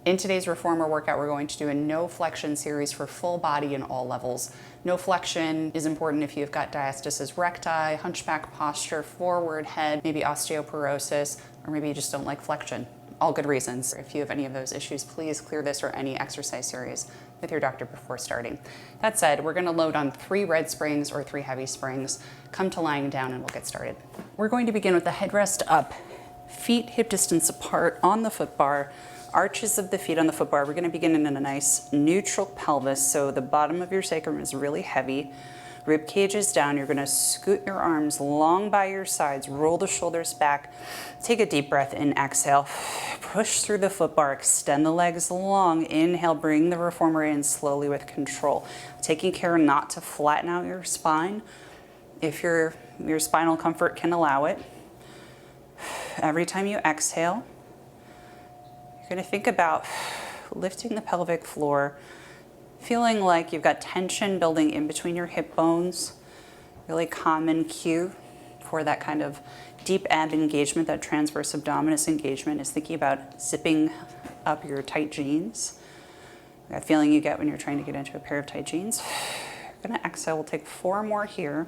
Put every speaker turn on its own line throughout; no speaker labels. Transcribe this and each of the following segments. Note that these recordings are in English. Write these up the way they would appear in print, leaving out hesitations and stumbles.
In today's reformer workout, we're going to do a no flexion series for full body and all levels. No flexion is important if you've got diastasis recti, hunchback posture, forward head, maybe osteoporosis, or maybe you just don't like flexion. All good reasons. If you have any of those issues, please clear this or any exercise series with your doctor before starting. That said, we're gonna load on 3 red springs or 3 heavy springs. Come to lying down and we'll get started. We're going to begin with the headrest up, feet hip distance apart on the foot bar, arches of the feet on the foot bar. We're going to begin in a nice neutral pelvis, so the bottom of your sacrum is really heavy. Rib cage is down. You're going to scoot your arms long by your sides, roll the shoulders back. Take a deep breath in, exhale. Push through the foot bar, extend the legs long. Inhale, bring the reformer in slowly with control. Taking care not to flatten out your spine if your spinal comfort can allow it. Every time you exhale, you're going to think about lifting the pelvic floor, feeling like you've got tension building in between your hip bones. Really common cue for that kind of deep ab engagement, that transverse abdominis engagement, is thinking about zipping up your tight jeans. That feeling you get when you're trying to get into a pair of tight jeans. You're going to exhale. We'll take 4 more here.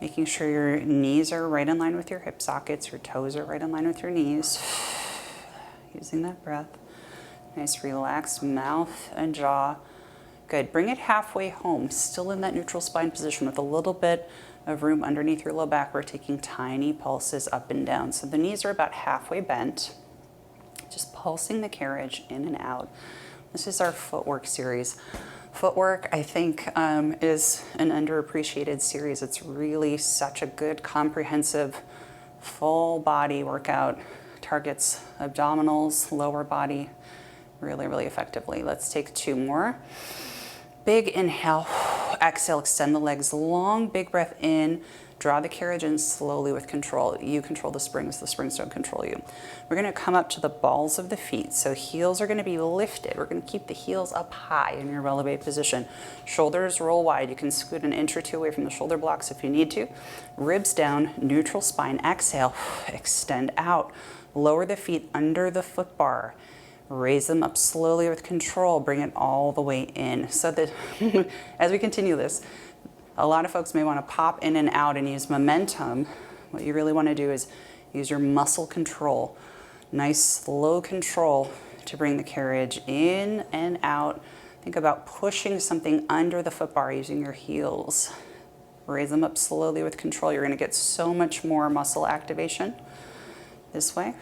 Making sure your knees are right in line with your hip sockets, your toes are right in line with your knees. Using that breath. Nice relaxed mouth and jaw. Good. Bring it halfway home, still in that neutral spine position with a little bit of room underneath your low back. We're taking tiny pulses up and down. So the knees are about halfway bent. Just pulsing the carriage in and out. This is our footwork series. Footwork, I think, is an underappreciated series. It's really such a good, comprehensive, full body workout. Targets abdominals, lower body, really, really effectively. Let's take 2 more. Big inhale, exhale, extend the legs long, big breath in, draw the carriage in slowly with control. You control the springs don't control you. We're gonna come up to the balls of the feet. So heels are gonna be lifted. We're gonna keep the heels up high in your releve position. Shoulders roll wide. You can scoot an inch or 2 away from the shoulder blocks if you need to. Ribs down, neutral spine, exhale, extend out. Lower the feet under the foot bar. Raise them up slowly with control. Bring it all the way in. So that as we continue this, a lot of folks may want to pop in and out and use momentum. What you really want to do is use your muscle control. Nice slow control to bring the carriage in and out. Think about pushing something under the foot bar using your heels. Raise them up slowly with control. You're going to get so much more muscle activation this way.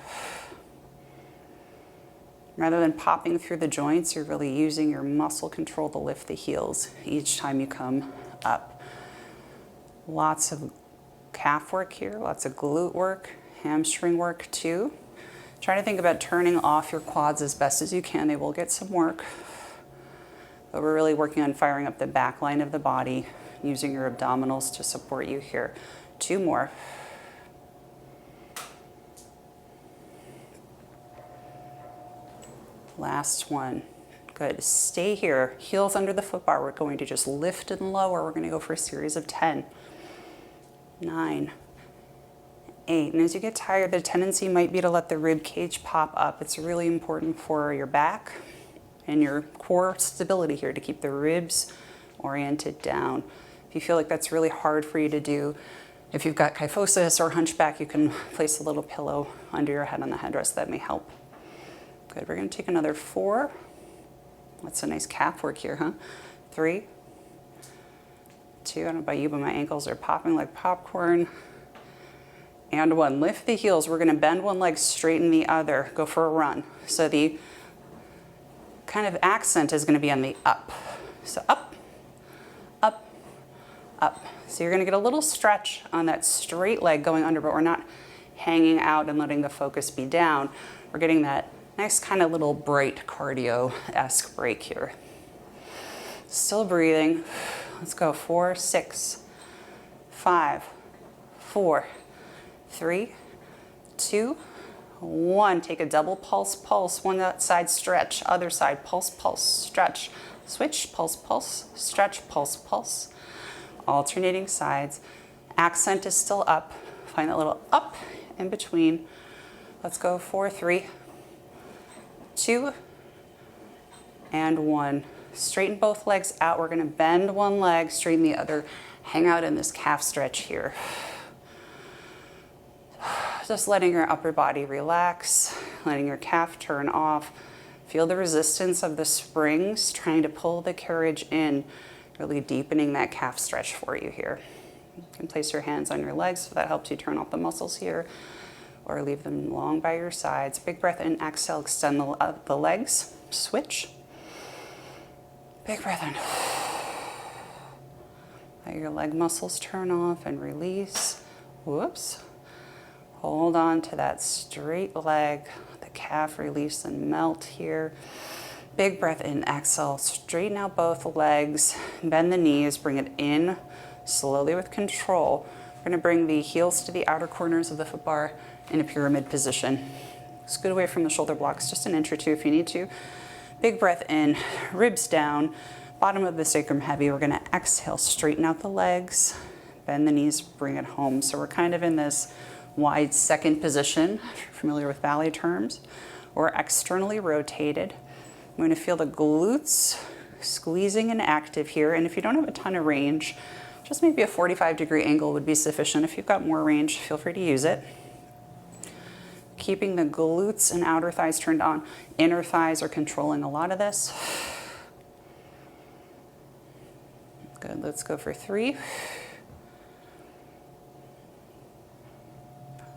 Rather than popping through the joints, you're really using your muscle control to lift the heels each time you come up. Lots of calf work here, lots of glute work, hamstring work too. Try to think about turning off your quads as best as you can. They will get some work, but we're really working on firing up the back line of the body, using your abdominals to support you here. 2 more. Last one. Good. Stay here. Heels under the foot bar. We're going to just lift and lower. We're going to go for a series of 10. 9. 8. And as you get tired, the tendency might be to let the rib cage pop up. It's really important for your back and your core stability here to keep the ribs oriented down. If you feel like that's really hard for you to do, if you've got kyphosis or hunchback, you can place a little pillow under your head on the headrest. That may help. Good. We're going to take another 4. That's a nice calf work here, huh? 3, 2. I don't know about you, but my ankles are popping like popcorn. And 1. Lift the heels. We're going to bend one leg, straighten the other. Go for a run. So the kind of accent is going to be on the up. So up, up, up. So you're going to get a little stretch on that straight leg going under, but we're not hanging out and letting the focus be down. We're getting that nice kind of little bright cardio-esque break here. Still breathing. Let's go. 4, 6, 5, 4, 3, 2, 1. Take a double pulse, pulse. One side stretch, other side pulse, pulse, stretch. Switch, pulse, pulse, stretch, pulse, pulse. Alternating sides. Accent is still up. Find that little up in between. Let's go. 4, 3, 2, and 1. Straighten both legs out. We're going to bend one leg, straighten the other. Hang out in this calf stretch here. Just letting your upper body relax, letting your calf turn off. Feel the resistance of the springs trying to pull the carriage in, really deepening that calf stretch for you here. You can place your hands on your legs if that helps you turn off the muscles here, or leave them long by your sides. Big breath in, exhale, extend the legs, switch. Big breath in. Let your leg muscles turn off and release. Whoops. Hold on to that straight leg. Let the calf release and melt here. Big breath in, exhale. Straighten out both legs. Bend the knees. Bring it in slowly with control. We're going to bring the heels to the outer corners of the foot bar in a pyramid position. Scoot away from the shoulder blocks just an inch or two if you need to. Big breath in, ribs down, bottom of the sacrum heavy. We're going to exhale, straighten out the legs, bend the knees, bring it home. So we're kind of in this wide second position, if you're familiar with ballet terms, or externally rotated. I'm going to feel the glutes squeezing and active here. And if you don't have a ton of range, just maybe a 45-degree angle would be sufficient. If you've got more range, feel free to use it. Keeping the glutes and outer thighs turned on. Inner thighs are controlling a lot of this. Good, let's go for 3.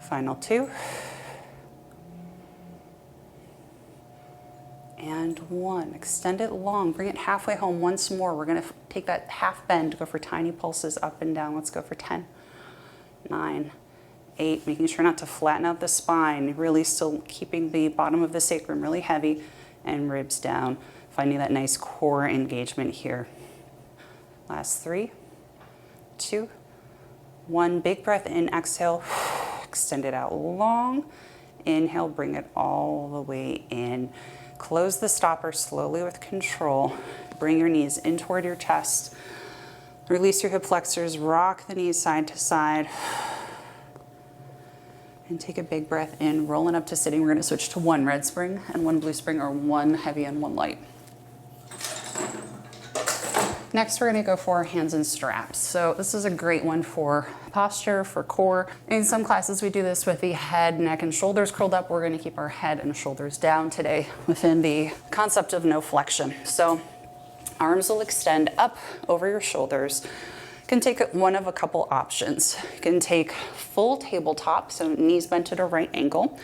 Final 2. And 1. Extend it long, bring it halfway home once more. We're gonna take that half bend, go for tiny pulses up and down. Let's go for 10, 9, 8, making sure not to flatten out the spine, really still keeping the bottom of the sacrum really heavy and ribs down, finding that nice core engagement here. Last 3, 2, 1. Big breath in, exhale, extend it out long. Inhale, bring it all the way in. Close the stopper slowly with control. Bring your knees in toward your chest. Release your hip flexors, rock the knees side to side. And take a big breath in, rolling up to sitting. We're going to switch to 1 red spring and 1 blue spring, or 1 heavy and 1 light. Next, we're going to go for hands and straps. So this is a great one for posture, for core. In some classes, we do this with the head, neck, and shoulders curled up. We're going to keep our head and shoulders down today within the concept of no flexion. So arms will extend up over your shoulders. You can take one of a couple options. You can take full tabletop, so knees bent at a right angle.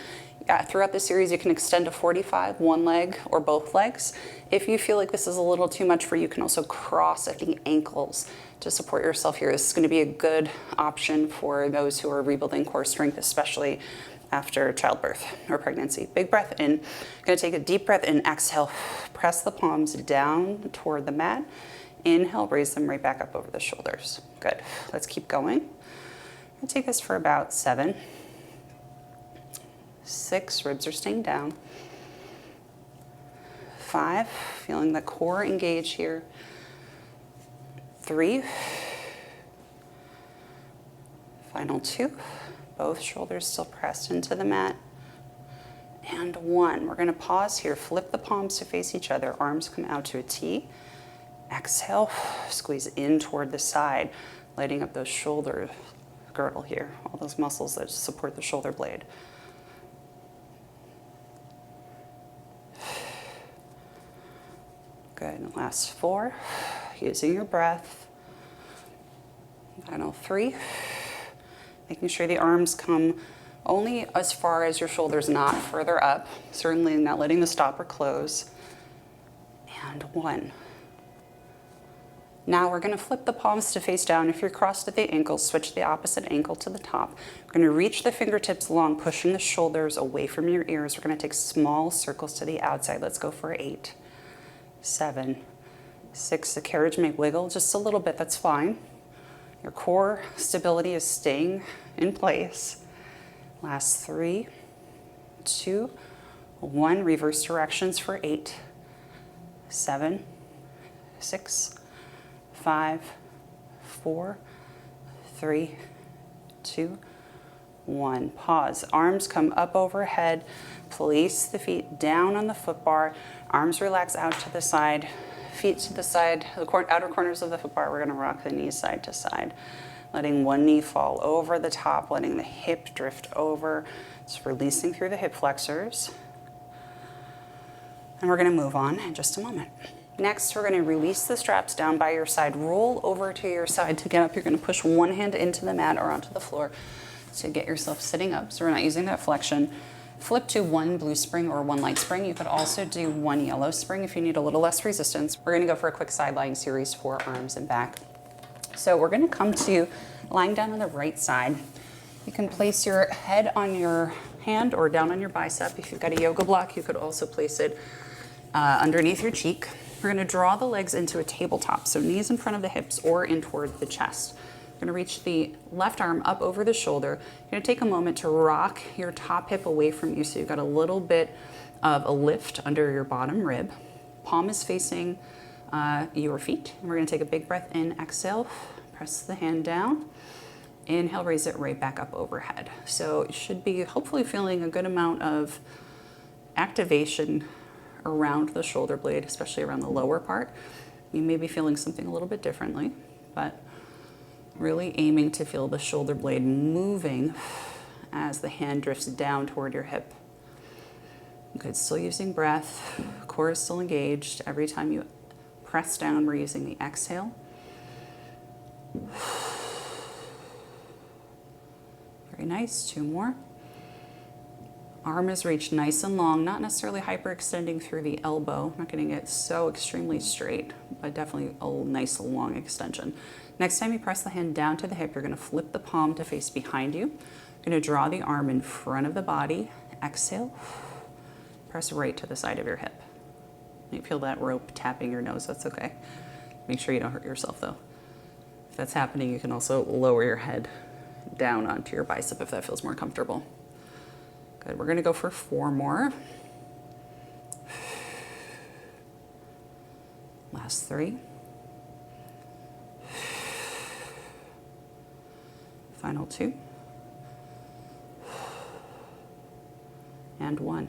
Throughout the series, you can extend to 45, one leg or both legs. If you feel like this is a little too much for you, you can also cross at the ankles to support yourself here. This is going to be a good option for those who are rebuilding core strength, especially after childbirth or pregnancy. Big breath in. Going to take a deep breath in, exhale, press the palms down toward the mat. Inhale, raise them right back up over the shoulders. Good. Let's keep going. We'll take this for about 7, 6, ribs are staying down. 5, feeling the core engage here. 3, final 2, both shoulders still pressed into the mat. And 1, we're going to pause here, flip the palms to face each other, arms come out to a T. Exhale, squeeze in toward the side, lighting up those shoulder girdle here, all those muscles that support the shoulder blade. Good, last 4, using your breath. Final 3, making sure the arms come only as far as your shoulders, not further up. Certainly not letting the stopper close. And 1. Now we're going to flip the palms to face down. If you're crossed at the ankles, switch the opposite ankle to the top. We're going to reach the fingertips long, pushing the shoulders away from your ears. We're going to take small circles to the outside. Let's go for 8, 7, 6. The carriage may wiggle just a little bit, that's fine. Your core stability is staying in place. Last 3, 2, 1. Reverse directions for 8, 7, 6, 5, 4, 3, 2, 1. Pause. Arms come up overhead. Place the feet down on the foot bar. Arms relax out to the side. Feet to the side, the outer corners of the foot bar. We're going to rock the knees side to side. Letting one knee fall over the top, letting the hip drift over. Just releasing through the hip flexors. And we're going to move on in just a moment. Next, we're going to release the straps down by your side. Roll over to your side to get up. You're going to push one hand into the mat or onto the floor to get yourself sitting up. So we're not using that flexion. Flip to one blue spring or one light spring. You could also do one yellow spring if you need a little less resistance. We're going to go for a quick sideline series for arms and back. So we're going to come to lying down on the right side. You can place your head on your hand or down on your bicep. If you've got a yoga block, you could also place it underneath your cheek. We're going to draw the legs into a tabletop, so knees in front of the hips or in toward the chest. You're going to reach the left arm up over the shoulder. You're going to take a moment to rock your top hip away from you so you've got a little bit of a lift under your bottom rib. Palm is facing your feet. And we're going to take a big breath in, exhale, press the hand down. Inhale, raise it right back up overhead. So you should be hopefully feeling a good amount of activation around the shoulder blade, especially around the lower part. You may be feeling something a little bit differently, but really aiming to feel the shoulder blade moving as the hand drifts down toward your hip. Good, still using breath, core is still engaged. Every time you press down, we're using the exhale. Very nice, 2 more. Arm is reached nice and long, not necessarily hyperextending through the elbow, not getting it so extremely straight, but definitely a nice long extension. Next time you press the hand down to the hip, you're going to flip the palm to face behind you. You're going to draw the arm in front of the body. Exhale. Press right to the side of your hip. You feel that rope tapping your nose, that's okay. Make sure you don't hurt yourself though. If that's happening, you can also lower your head down onto your bicep if that feels more comfortable. Good, we're going to go for 4 more. Last 3. Final 2. And 1.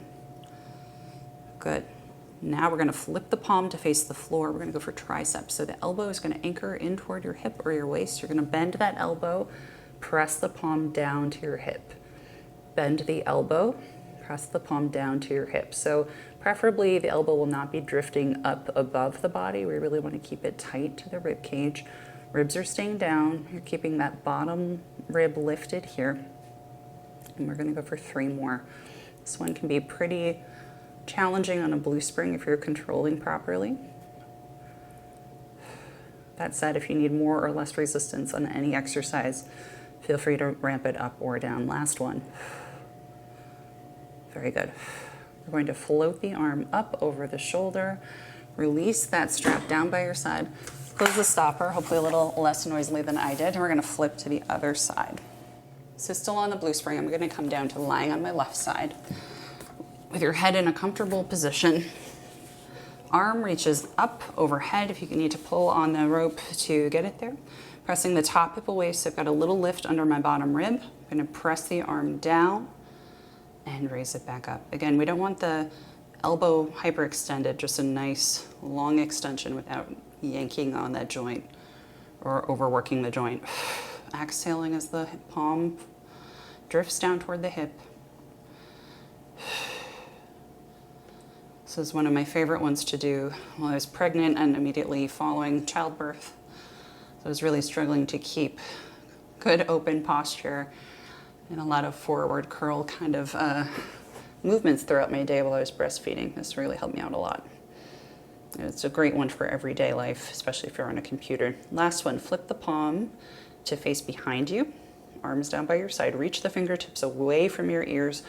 Good. Now we're going to flip the palm to face the floor. We're going to go for triceps. So the elbow is going to anchor in toward your hip or your waist. You're going to bend that elbow, press the palm down to your hip. Bend the elbow, press the palm down to your hip. So preferably the elbow will not be drifting up above the body. We really want to keep it tight to the rib cage. Ribs are staying down. You're keeping that bottom rib lifted here. And we're going to go for 3 more. This one can be pretty challenging on a blue spring if you're controlling properly. That said, if you need more or less resistance on any exercise, feel free to ramp it up or down. Last one. Very good. We're going to float the arm up over the shoulder. Release that strap down by your side. Close the stopper, hopefully a little less noisily than I did. And we're going to flip to the other side. So still on the blue spring, I'm going to come down to lying on my left side with your head in a comfortable position. Arm reaches up overhead if you need to pull on the rope to get it there. Pressing the top hip away, so I've got a little lift under my bottom rib. I'm going to press the arm down and raise it back up. Again, we don't want the elbow hyperextended, just a nice long extension without yanking on that joint or overworking the joint. Exhaling as the palm drifts down toward the hip. This is one of my favorite ones to do while I was pregnant and immediately following childbirth. So I was really struggling to keep good open posture and a lot of forward curl kind of movements throughout my day while I was breastfeeding. This really helped me out a lot. It's a great one for everyday life, especially if you're on a computer. Last one, flip the palm to face behind you. Arms down by your side. Reach the fingertips away from your ears.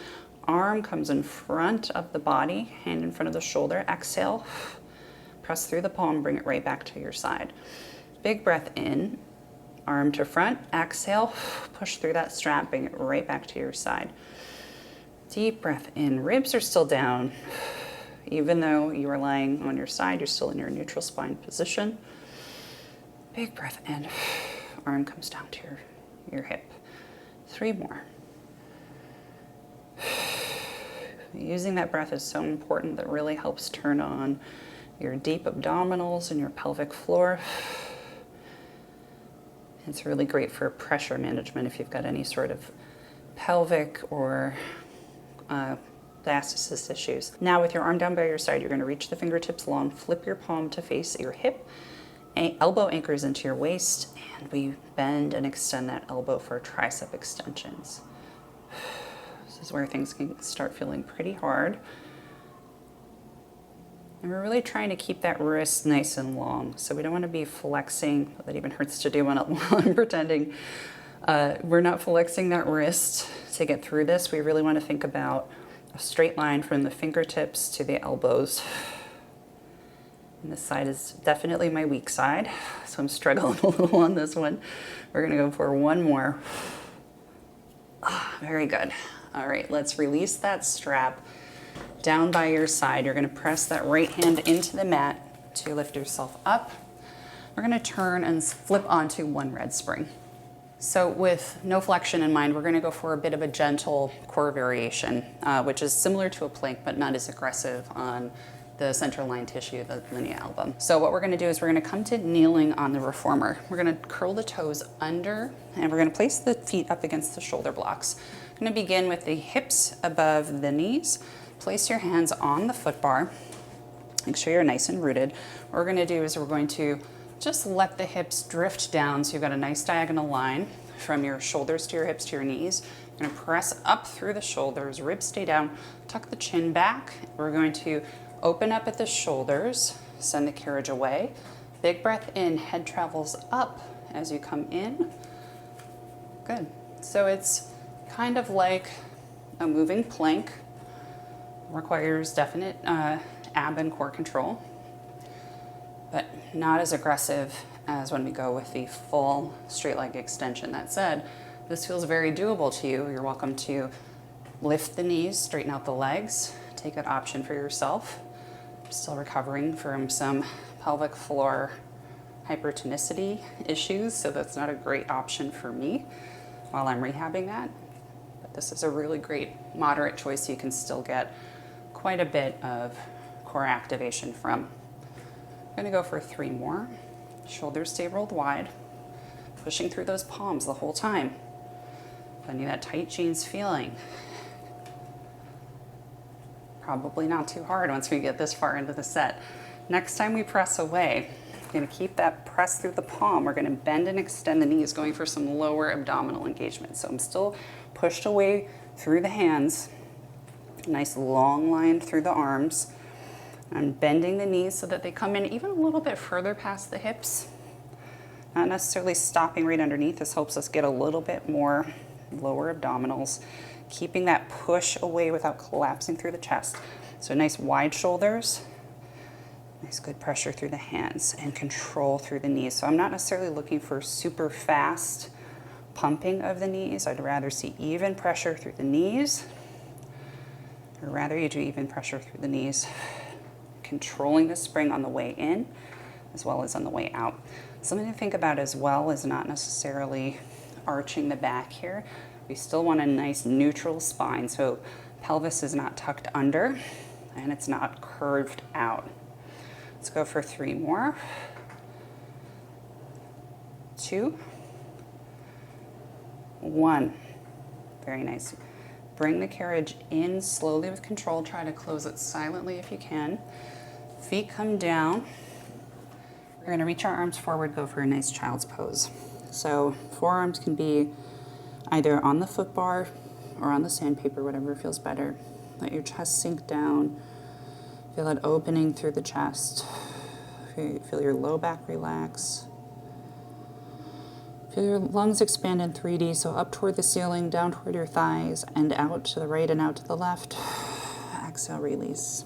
Arm comes in front of the body, hand in front of the shoulder. Exhale. Press through the palm, bring it right back to your side. Big breath in. Arm to front. Exhale. Push through that strap, bring it right back to your side. Deep breath in. Ribs are still down. Even though you are lying on your side, you're still in your neutral spine position. Big breath in. Arm comes down to your hip. 3 more. Using that breath is so important. That really helps turn on your deep abdominals and your pelvic floor. It's really great for pressure management if you've got any sort of pelvic or diastasis issues. Now with your arm down by your side, you're going to reach the fingertips long, flip your palm to face your hip, elbow anchors into your waist, and we bend and extend that elbow for tricep extensions. This is where things can start feeling pretty hard. And we're really trying to keep that wrist nice and long. So we don't want to be flexing. That even hurts to do while I'm pretending. We're not flexing that wrist to get through this. We really want to think about a straight line from the fingertips to the elbows. And this side is definitely my weak side, so I'm struggling a little on this one. We're gonna go for one more. Very good. All right, let's release that strap down by your side. You're gonna press that right hand into the mat to lift yourself up. We're gonna turn and flip onto one red spring. So with no flexion in mind, we're going to go for a bit of a gentle core variation, which is similar to a plank, but not as aggressive on the central line tissue, the linea album. So what we're going to do is we're going to come to kneeling on the reformer. We're going to curl the toes under, and we're going to place the feet up against the shoulder blocks. I'm going to begin with the hips above the knees. Place your hands on the foot bar. Make sure you're nice and rooted. What we're going to do is we're going to just let the hips drift down so you've got a nice diagonal line from your shoulders to your hips to your knees. You're going to press up through the shoulders, ribs stay down, tuck the chin back. We're going to open up at the shoulders, send the carriage away. Big breath in, head travels up as you come in. Good. So it's kind of like a moving plank, requires definite ab and core control, but not as aggressive as when we go with the full straight leg extension. That said, this feels very doable to you. You're welcome to lift the knees, straighten out the legs, take that option for yourself. I'm still recovering from some pelvic floor hypertonicity issues, so that's not a great option for me while I'm rehabbing that. But this is a really great moderate choice you can still get quite a bit of core activation from. I'm gonna go for 3 more. Shoulders stay rolled wide, pushing through those palms the whole time. Finding that tight jeans feeling. Probably not too hard once we get this far into the set. Next time we press away, we're gonna keep that press through the palm. We're gonna bend and extend the knees, going for some lower abdominal engagement. So I'm still pushed away through the hands. Nice long line through the arms. I'm bending the knees so that they come in even a little bit further past the hips. Not necessarily stopping right underneath. This helps us get a little bit more lower abdominals, keeping that push away without collapsing through the chest. So nice wide shoulders, nice good pressure through the hands, and control through the knees. So I'm not necessarily looking for super fast pumping of the knees. I'd rather see even pressure through the knees, or rather you do even pressure through the knees, controlling the spring on the way in as well as on the way out. Something to think about as well is not necessarily arching the back here. We still want a nice neutral spine, so pelvis is not tucked under and it's not curved out. Let's go for 3 more. 2, 1. Very nice. Bring the carriage in slowly with control. Try to close it silently if you can. Feet come down. We're going to reach our arms forward, go for a nice child's pose. So forearms can be either on the foot bar or on the sandpaper, whatever feels better. Let your chest sink down. Feel it opening through the chest. Feel your low back relax. Feel your lungs expand in 3D, so up toward the ceiling, down toward your thighs, and out to the right and out to the left. Exhale, release.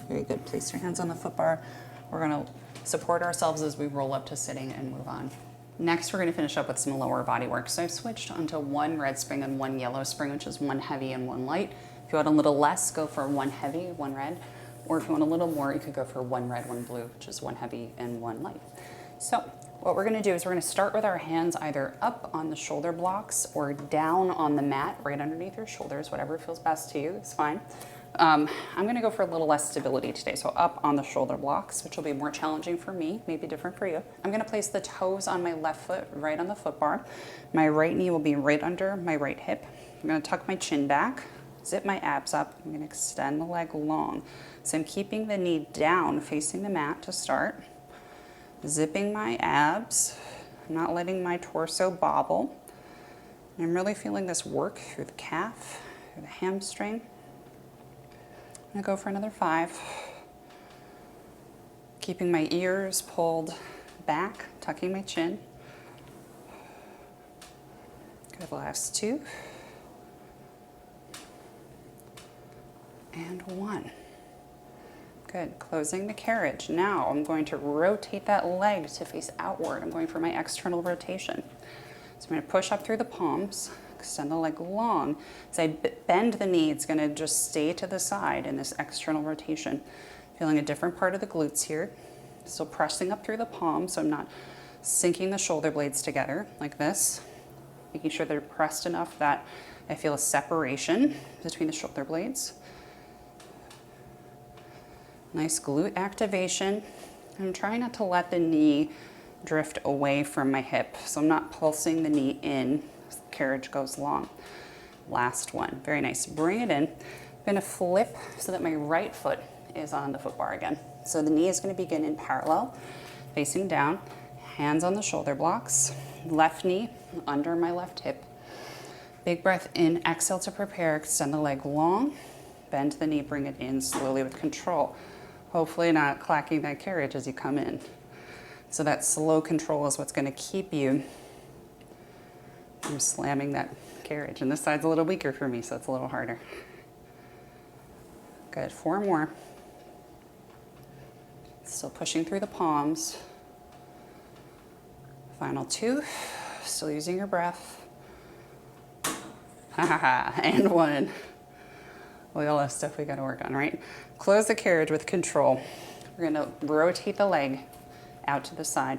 Very good. Place your hands on the foot bar. We're going to support ourselves as we roll up to sitting and move on. Next, we're going to finish up with some lower body work. So I've switched onto 1 red spring and 1 yellow spring, which is 1 heavy and 1 light. If you want a little less, go for 1 heavy, 1 red. Or if you want a little more, you could go for 1 red, 1 blue, which is 1 heavy and 1 light. So what we're going to do is we're going to start with our hands either up on the shoulder blocks or down on the mat right underneath your shoulders, whatever feels best to you, it's fine. I'm gonna go for a little less stability today. So up on the shoulder blocks, which will be more challenging for me, maybe different for you. I'm gonna place the toes on my left foot right on the foot bar. My right knee will be right under my right hip. I'm gonna tuck my chin back, zip my abs up. I'm gonna extend the leg long. So I'm keeping the knee down facing the mat to start. Zipping my abs, not letting my torso bobble. I'm really feeling this work through the calf, through the hamstring. I'm gonna go for another 5. Keeping my ears pulled back, tucking my chin. Good, last 2. And 1. Good, closing the carriage. Now I'm going to rotate that leg to face outward. I'm going for my external rotation. So I'm going to push up through the palms, extend the leg long. As I bend the knee, it's going to just stay to the side in this external rotation. Feeling a different part of the glutes here. Still pressing up through the palms, so I'm not sinking the shoulder blades together like this. Making sure they're pressed enough that I feel a separation between the shoulder blades. Nice glute activation. I'm trying not to let the knee drift away from my hip, so I'm not pulsing the knee in as the carriage goes long. Last one, very nice. Bring it in. I'm gonna flip so that my right foot is on the foot bar again. So the knee is gonna begin in parallel, facing down, hands on the shoulder blocks, left knee under my left hip. Big breath in, exhale to prepare, extend the leg long, bend the knee, bring it in slowly with control. Hopefully not clacking that carriage as you come in. So that slow control is what's going to keep you from slamming that carriage. And this side's a little weaker for me, so it's a little harder. Good, 4 more. Still pushing through the palms. Final 2, still using your breath. And 1. We all have stuff we got to work on, right? Close the carriage with control. We're going to rotate the leg out to the side.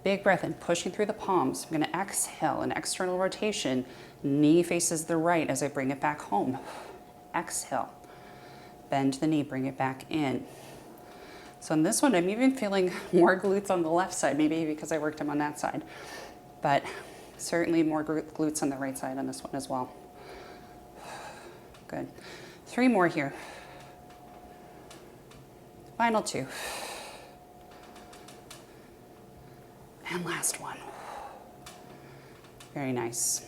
Big breath in, pushing through the palms. I'm going to exhale, an external rotation. Knee faces the right as I bring it back home. Exhale. Bend the knee, bring it back in. So in this one, I'm even feeling more glutes on the left side, maybe because I worked them on that side. But certainly more glutes on the right side on this one as well. Good. 3 more here. Final 2. And last one. Very nice.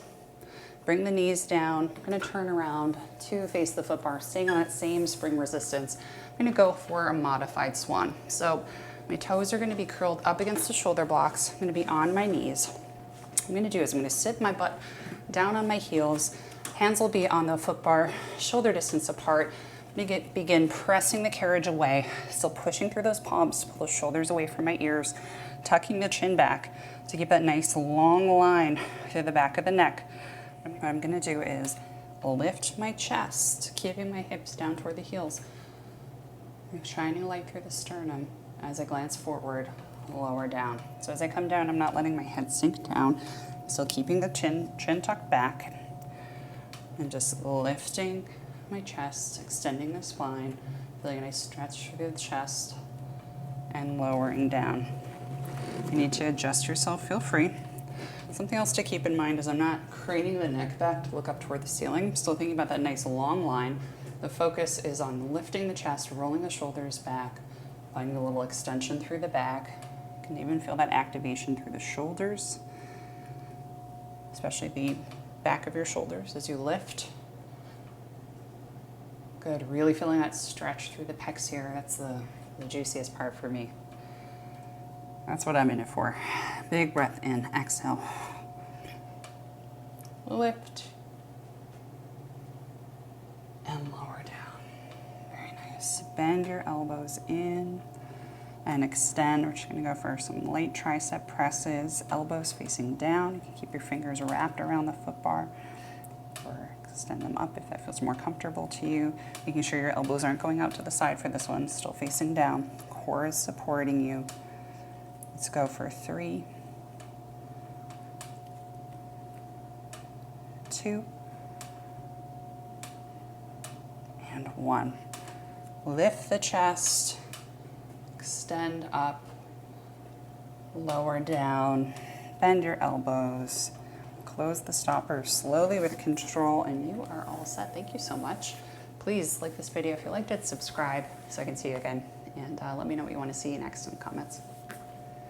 Bring the knees down. I'm going to turn around to face the foot bar, staying on that same spring resistance. I'm going to go for a modified swan. So my toes are going to be curled up against the shoulder blocks. I'm going to be on my knees. What I'm going to do is I'm going to sit my butt down on my heels. Hands will be on the foot bar, shoulder distance apart. Begin pressing the carriage away, still pushing through those palms, pull the shoulders away from my ears, tucking the chin back to keep that nice long line through the back of the neck. What I'm gonna do is lift my chest, keeping my hips down toward the heels. I'm shining light through the sternum as I glance forward, lower down. So as I come down, I'm not letting my head sink down, still keeping the chin tucked back, and just lifting my chest, extending the spine, feeling a nice stretch through the chest, and lowering down. If you need to adjust yourself, feel free. Something else to keep in mind is I'm not craning the neck back to look up toward the ceiling. I'm still thinking about that nice long line. The focus is on lifting the chest, rolling the shoulders back, finding a little extension through the back. You can even feel that activation through the shoulders, especially the back of your shoulders as you lift. Good, really feeling that stretch through the pecs here. That's the juiciest part for me. That's what I'm in it for. Big breath in, exhale. Lift. And lower down. Very nice. Bend your elbows in and extend. We're just gonna go for some light tricep presses, elbows facing down. You can keep your fingers wrapped around the foot bar or extend them up if that feels more comfortable to you. Making sure your elbows aren't going out to the side for this one, still facing down. Core is supporting you. Let's go for 3, 2, and 1. Lift the chest, extend up, lower down, bend your elbows, close the stopper slowly with control, and you are all set. Thank you so much. Please like this video if you liked it, subscribe so I can see you again, and let me know what you want to see next in the comments.